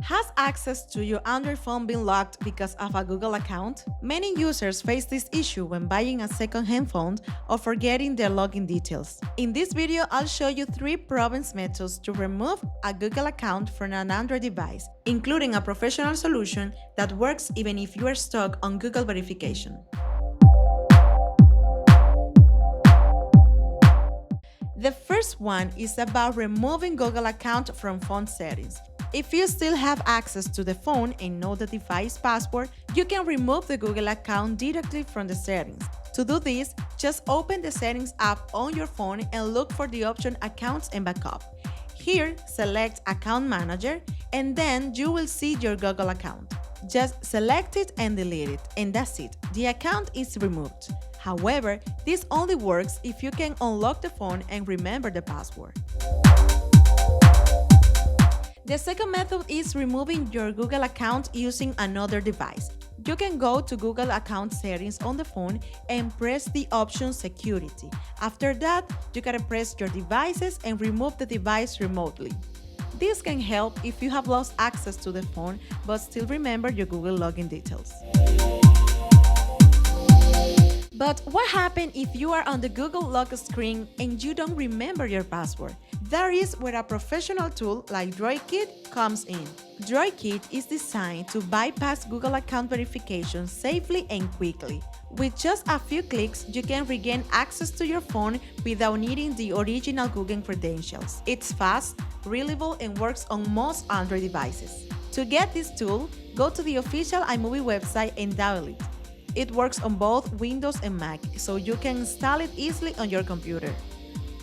Has access to your Android phone been locked because of a Google account? Many users face this issue when buying a second-hand phone or forgetting their login details. In this video, I'll show you 3 proven methods to remove a Google account from an Android device, including a professional solution that works even if you are stuck on Google verification. The first one is about removing Google account from phone settings. If you still have access to the phone and know the device password, you can remove the Google account directly from the settings. To do this, just open the Settings app on your phone and look for the option Accounts and Backup. Here, select Account Manager, and then you will see your Google account. Just select it and delete it, and that's it. The account is removed. However, this only works if you can unlock the phone and remember the password. The second method is removing your Google account using another device. You can go to Google account settings on the phone and press the option Security. After that, you can press your devices and remove the device remotely. This can help if you have lost access to the phone but still remember your Google login details. But what happens if you are on the Google lock screen and you don't remember your password? That is where a professional tool like DroidKit comes in. DroidKit is designed to bypass Google account verification safely and quickly. With just a few clicks, you can regain access to your phone without needing the original Google credentials. It's fast, reliable, and works on most Android devices. To get this tool, go to the official iMobie website and download it. It works on both Windows and Mac, so you can install it easily on your computer.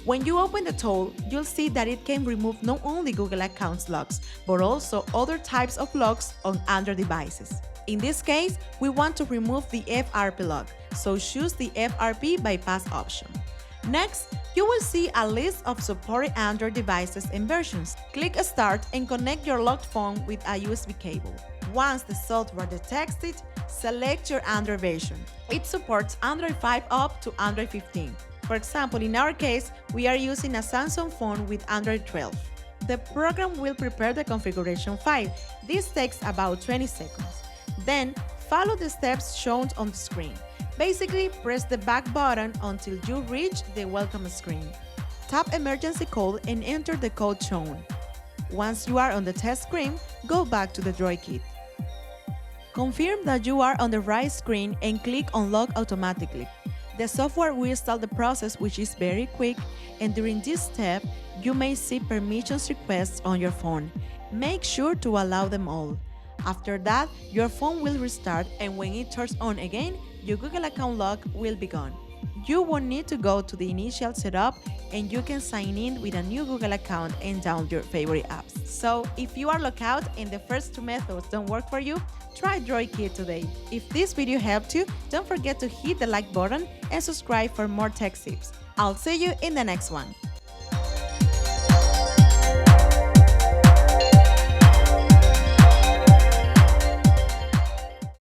When you open the tool, you'll see that it can remove not only Google accounts locks, but also other types of locks on Android devices. In this case, we want to remove the FRP lock, so choose the FRP bypass option. Next, you will see a list of supported Android devices and versions. Click Start and connect your locked phone with a USB cable. Once the software detects it, select your Android version. It supports Android 5 up to Android 15. For example, in our case, we are using a Samsung phone with Android 12. The program will prepare the configuration file. This takes about 20 seconds. Then, follow the steps shown on the screen. Basically, press the back button until you reach the welcome screen. Tap Emergency Code and enter the code shown. Once you are on the test screen, go back to the DroidKit. Confirm that you are on the right screen and click Unlock automatically. The software will start the process, which is very quick, and during this step, you may see permissions requests on your phone. Make sure to allow them all. After that, your phone will restart, and when it turns on again, your Google account lock will be gone. You won't need to go to the initial setup, and you can sign in with a new Google account and download your favorite apps. So, if you are locked out and the first 2 methods don't work for you, try DroidKit today. If this video helped you, don't forget to hit the like button and subscribe for more tech tips. I'll see you in the next one.